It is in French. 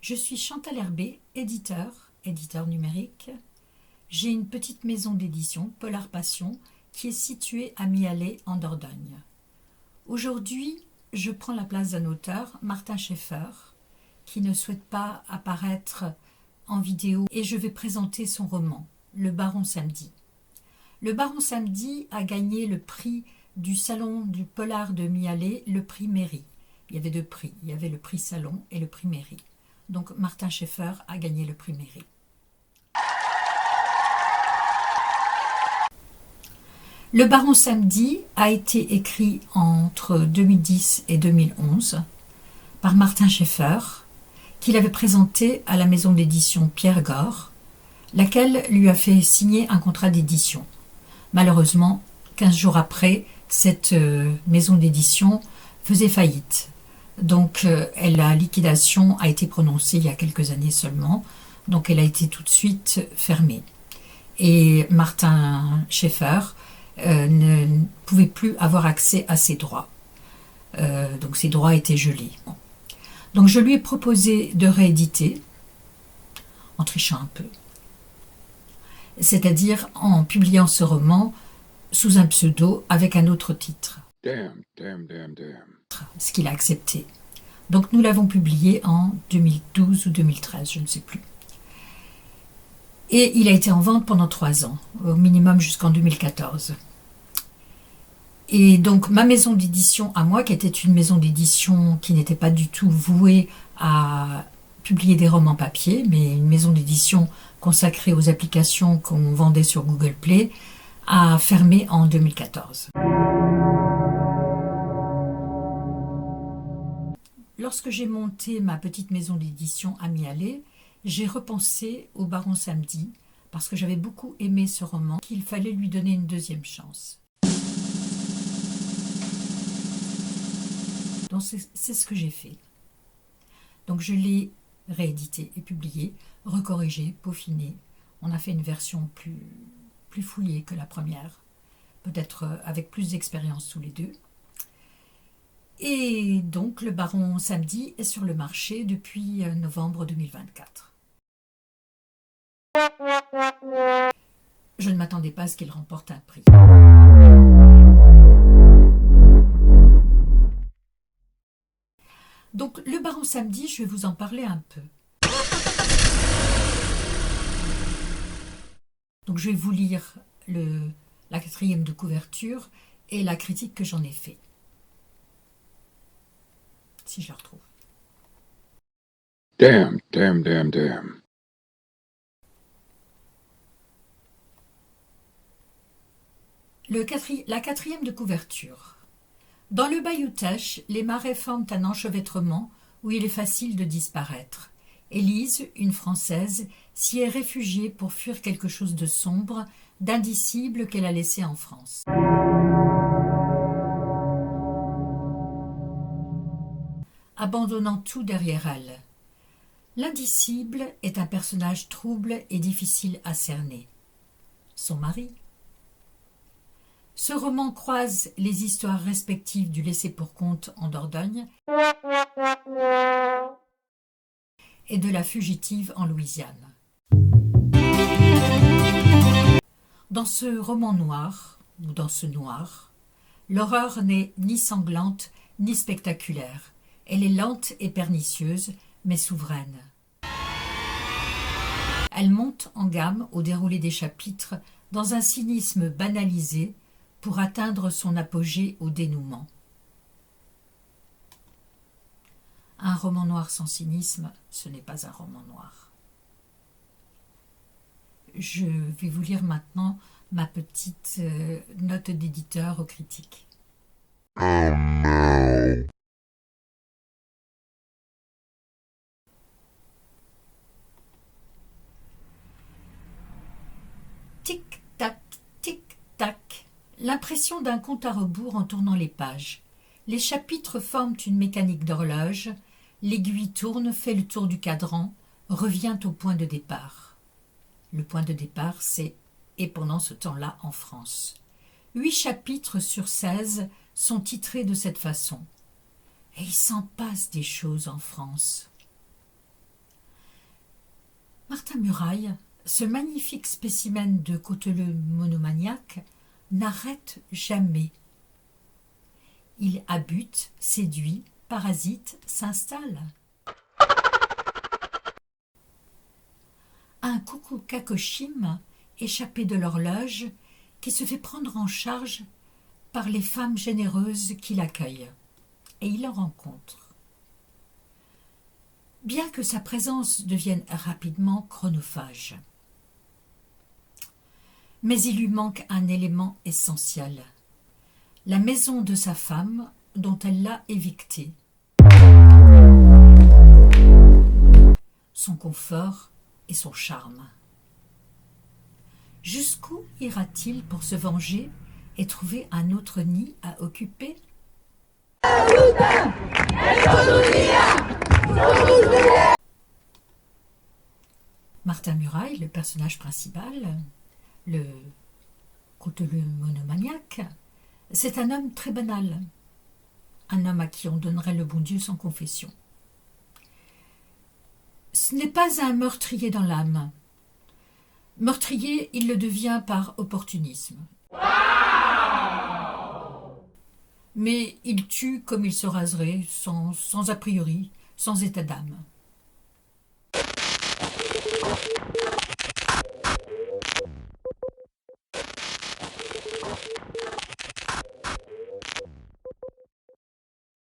Je suis Chantal Herbé, éditeur numérique. J'ai une petite maison d'édition, Polar Passion, qui est située à Mialet, en Dordogne. Aujourd'hui, je prends la place d'un auteur, Martin Scheffer, qui ne souhaite pas apparaître en vidéo, et je vais présenter son roman, Le Baron Samedi. Le Baron Samedi a gagné le prix du Salon du Polar de Mialet, le prix Mairie. Il y avait deux prix, il y avait le prix Salon et le prix Mairie. Donc Martin Scheffer a gagné le prix Mairie. Le Baron Samedi a été écrit entre 2010 et 2011 par Martin Scheffer, qu'il avait présenté à la maison d'édition Pierre Gort, laquelle lui a fait signer un contrat d'édition. Malheureusement, 15 jours après, cette maison d'édition faisait faillite. Donc la liquidation a été prononcée il y a quelques années seulement, donc elle a été tout de suite fermée. Et Martin Scheffer ne pouvait plus avoir accès à ses droits. Donc ses droits étaient gelés. Donc je lui ai proposé de rééditer, en trichant un peu, c'est-à-dire en publiant ce roman sous un pseudo avec un autre titre. Damn. Ce qu'il a accepté. Donc nous l'avons publié en 2012 ou 2013, je ne sais plus. Et il a été en vente pendant 3 ans, au minimum jusqu'en 2014. Et donc ma maison d'édition à moi, qui était une maison d'édition qui n'était pas du tout vouée à publier des romans papier, mais une maison d'édition consacrée aux applications qu'on vendait sur Google Play, a fermé en 2014. Lorsque j'ai monté ma petite maison d'édition à Mialet, j'ai repensé au Baron Samedi, parce que j'avais beaucoup aimé ce roman, qu'il fallait lui donner une deuxième chance. Donc c'est ce que j'ai fait. Donc je l'ai réédité et publié, recorrigé, peaufiné. On a fait une version plus fouillée que la première, peut-être avec plus d'expérience tous les deux. Et donc le Baron Samedi est sur le marché depuis novembre 2024. Je ne m'attendais pas à ce qu'il remporte un prix. Donc le Baron Samedi, je vais vous en parler un peu. Donc je vais vous lire la 4e de couverture et la critique que j'en ai fait. Si je la retrouve. Damn. La 4e de couverture. Dans le bayou Teche, les marais forment un enchevêtrement où il est facile de disparaître. Élise, une Française, s'y est réfugiée pour fuir quelque chose de sombre, d'indicible qu'elle a laissé en France. Abandonnant tout derrière elle. L'indicible est un personnage trouble et difficile à cerner. Son mari. Ce roman croise les histoires respectives du laissé-pour-compte en Dordogne et de la fugitive en Louisiane. Dans ce roman noir, ou dans ce noir, l'horreur n'est ni sanglante ni spectaculaire. Elle est lente et pernicieuse, mais souveraine. Elle monte en gamme au déroulé des chapitres dans un cynisme banalisé pour atteindre son apogée au dénouement. Un roman noir sans cynisme, ce n'est pas un roman noir. Je vais vous lire maintenant ma petite note d'éditeur aux critiques. Oh no. Tic-tac, tic-tac. L'impression d'un compte à rebours en tournant les pages. Les chapitres forment une mécanique d'horloge. L'aiguille tourne, fait le tour du cadran, revient au point de départ. Le point de départ, c'est « Et pendant ce temps-là en France ». 8 chapitres sur 16 sont titrés de cette façon. Et il s'en passe des choses en France. Martin Muraille, ce magnifique spécimen de cauteleux monomaniaque, n'arrête jamais. Il habute, séduit, parasite, s'installe. Un coucou Kakoshim échappé de l'horloge qui se fait prendre en charge par les femmes généreuses qui l'accueillent. Et il en rencontre. Bien que sa présence devienne rapidement chronophage. Mais il lui manque un élément essentiel, la maison de sa femme dont elle l'a évictée. Son confort et son charme. Jusqu'où ira-t-il pour se venger et trouver un autre nid à occuper? Martin Muraille, le personnage principal, le cauteleux monomaniaque, c'est un homme très banal, un homme à qui on donnerait le bon Dieu sans confession. Ce n'est pas un meurtrier dans l'âme. Meurtrier, il le devient par opportunisme. Mais il tue comme il se raserait, sans a priori, sans état d'âme.